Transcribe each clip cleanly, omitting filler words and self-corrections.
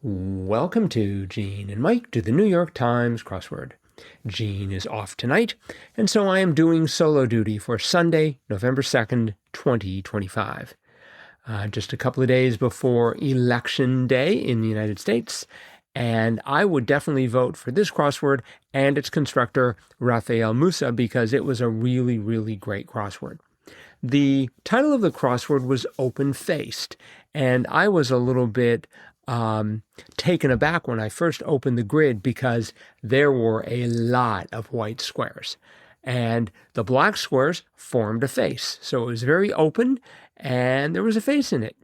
Welcome to Gene and Mike do the New York Times crossword. Gene is off tonight, and so I am doing solo duty for Sunday, November 2nd, 2025. Just a couple of days before Election Day in the United States, and I would definitely vote for this crossword and its constructor, Raphael Musa, because it was a really, really great crossword. The title of the crossword was Open-Faced, and I was a little bit taken aback when I first opened the grid because there were a lot of white squares and the black squares formed a face. So it was very open and there was a face in it.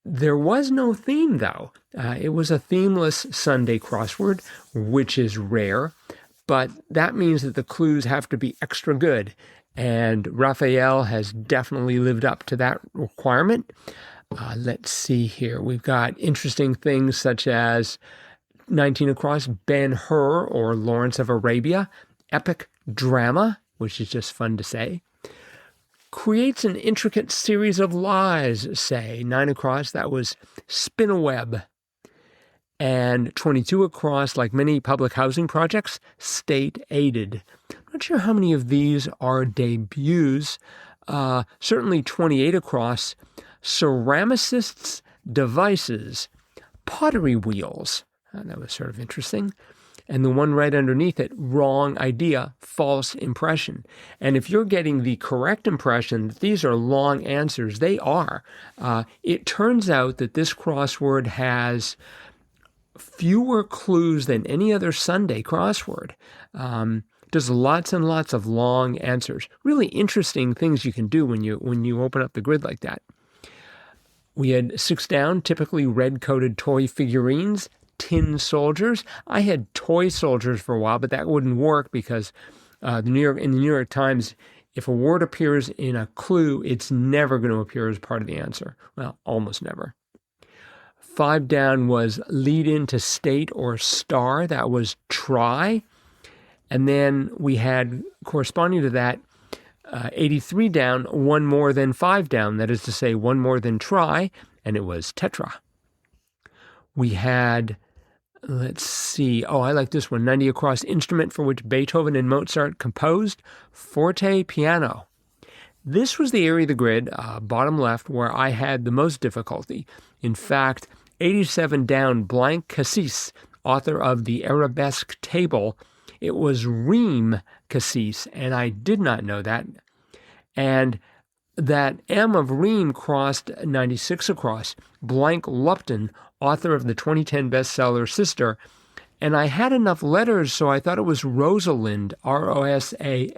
There was no theme though. It was a themeless Sunday crossword, which is rare, but that means that the clues have to be extra good. And Raphael has definitely lived up to that requirement. Let's see here. We've got interesting things such as 19 across, Ben-Hur or Lawrence of Arabia, epic drama, which is just fun to say. Creates an intricate series of lies, say. 9 across, that was spin a web. And 22 across, like many public housing projects, state aided. Not sure how many of these are debuts. Certainly 28 across, ceramicists' devices, pottery wheels. That was sort of interesting. And the one right underneath it, wrong idea, false impression. And if you're getting the correct impression that these are long answers, they are. It turns out that this crossword has fewer clues than any other Sunday crossword. There's lots and lots of long answers. Really interesting things you can do when you open up the grid like that. We had 6 down, typically red-coated toy figurines, tin soldiers. I had toy soldiers for a while, but that wouldn't work because in the New York Times, if a word appears in a clue, it's never going to appear as part of the answer. Well, almost never. 5 down was lead into state or star. That was try. And then we had, corresponding to that, 83 down, 1 more than 5 down. That is to say, 1 more than try, and it was tetra. We had, let's see, I like this one, 90 across, instrument for which Beethoven and Mozart composed, forte piano. This was the area of the grid, bottom left, where I had the most difficulty. In fact, 87 down, blank Cassis, author of the Arabesque Table. It was Reem Cassis, and I did not know that. And that M of Reem crossed 96 across, blank Lupton, author of the 2010 bestseller Sister. And I had enough letters, so I thought it was Rosalind, Rosalind.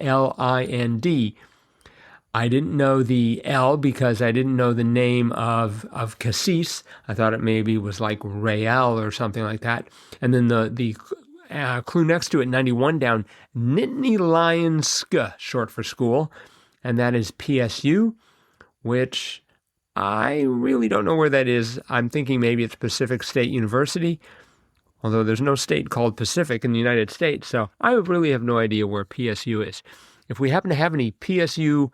I didn't know the L because I didn't know the name of Cassis. I thought it maybe was like Rael or something like that. And then the clue next to it, 91 down, Nittany Lions, short for school, and that is PSU, which I really don't know where that is. I'm thinking maybe it's Pacific State University, although there's no state called Pacific in the United States, so I really have no idea where PSU is. If we happen to have any PSU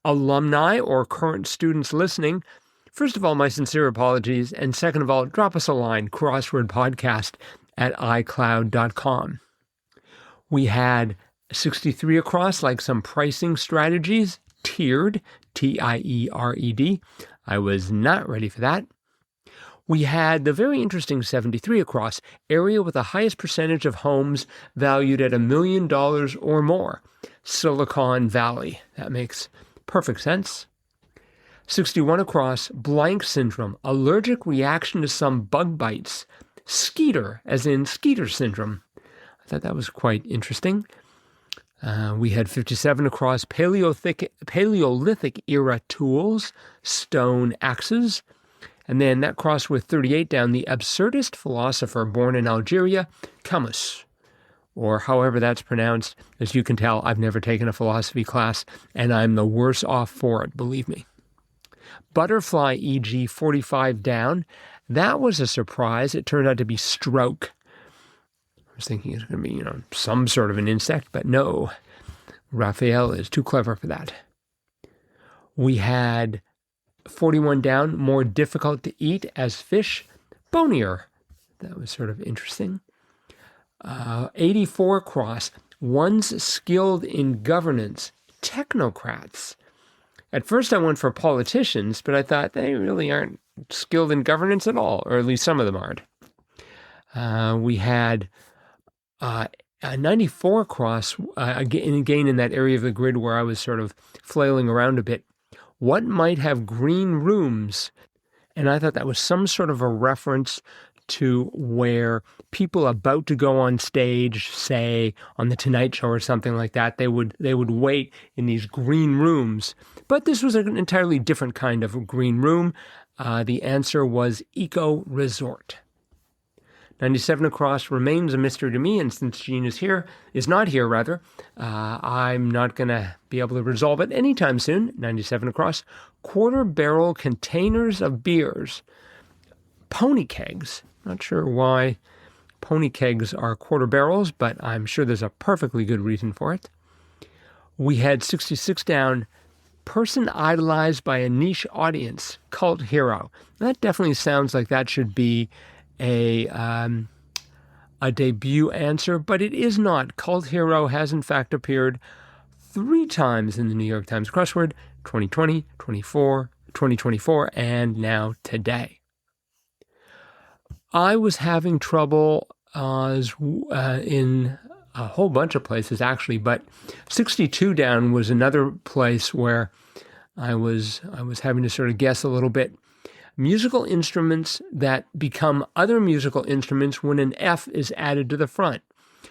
alumni or current students listening, first of all, my sincere apologies, and second of all, drop us a line, crosswordpodcast@icloud.com. We had 63 across, like some pricing strategies, tiered, T-I-E-R-E-D. I was not ready for that. We had the very interesting 73 across, area with the highest percentage of homes valued at $1 million or more, Silicon Valley. That makes perfect sense. 61 across, blank syndrome, allergic reaction to some bug bites, Skeeter, as in Skeeter syndrome. I thought that was quite interesting. We had 57 across, Paleolithic era tools, stone axes. And then that crossed with 38 down, the absurdist philosopher born in Algeria, Camus, or however that's pronounced. As you can tell, I've never taken a philosophy class, and I'm the worse off for it, believe me. Butterfly, e.g., 45 down. That was a surprise. It turned out to be stroke. I was thinking it's going to be, some sort of an insect, but no. Raphael is too clever for that. We had 41 down, more difficult to eat as fish, bonier. That was sort of interesting. 84 cross, one's skilled in governance, technocrats. At first I went for politicians, but I thought they really aren't skilled in governance at all, or at least some of them aren't. We had a 94 cross, again in that area of the grid where I was sort of flailing around a bit. What might have green rooms? And I thought that was some sort of a reference to where people about to go on stage, say on the Tonight Show or something like that, they would wait in these green rooms. But this was an entirely different kind of green room. The answer was Eco Resort. 97 across remains a mystery to me, and since Jean is not here, I'm not going to be able to resolve it anytime soon. 97 across, quarter barrel containers of beers, pony kegs. Not sure why pony kegs are quarter barrels, but I'm sure there's a perfectly good reason for it. We had 66 down, person idolized by a niche audience, cult hero. That definitely sounds like that should be a debut answer, but it is not. Cult hero has in fact appeared 3 times in the New York Times crossword, 2020, 2024, and now today. I was having trouble in a whole bunch of places actually, but 62 down was another place where I was having to sort of guess a little bit. Musical instruments that become other musical instruments when an F is added to the front.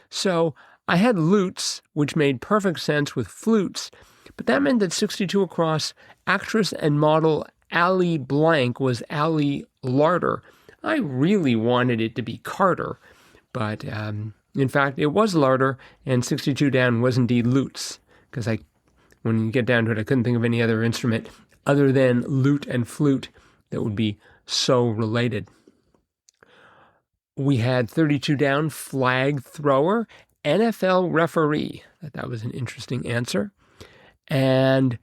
So I had lutes, which made perfect sense with flutes, but that meant that 62 across, actress and model Allie Blank was Allie Larder. I really wanted it to be Carter, but in fact it was Larder, and 62 down was indeed lutes, because when you get down to it, I couldn't think of any other instrument other than lute and flute that would be so related. We had 32 down, flag thrower, NFL referee. That was an interesting answer. And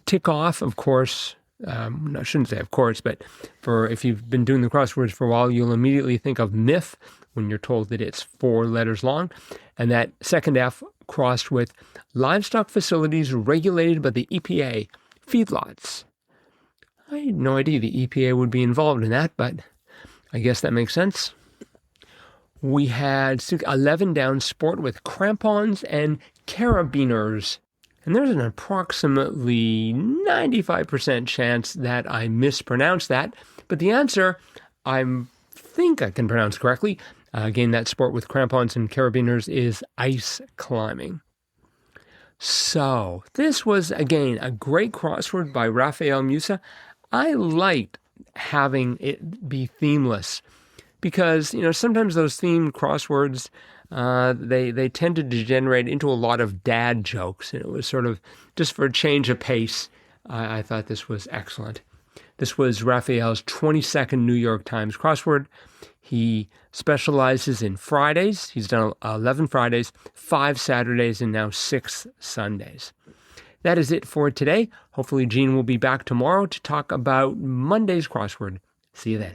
tick off, of course, I shouldn't say of course, but if you've been doing the crosswords for a while, you'll immediately think of myth when you're told that it's 4 letters long. And that second F crossed with livestock facilities regulated by the EPA, feedlots. I had no idea the EPA would be involved in that, but I guess that makes sense. We had 11 down, sport with crampons and carabiners. And there's an approximately 95% chance that I mispronounced that, but the answer I think I can pronounce correctly. Again, that sport with crampons and carabiners is ice climbing. So this was, again, a great crossword by Raphael Musa. I liked having it be themeless because, sometimes those themed crosswords, they tend to degenerate into a lot of dad jokes. And it was sort of just for a change of pace. I thought this was excellent. This was Raphael's 22nd New York Times crossword. He specializes in Fridays. He's done 11 Fridays, 5 Saturdays, and now 6 Sundays. That is it for today. Hopefully Jean will be back tomorrow to talk about Monday's crossword. See you then.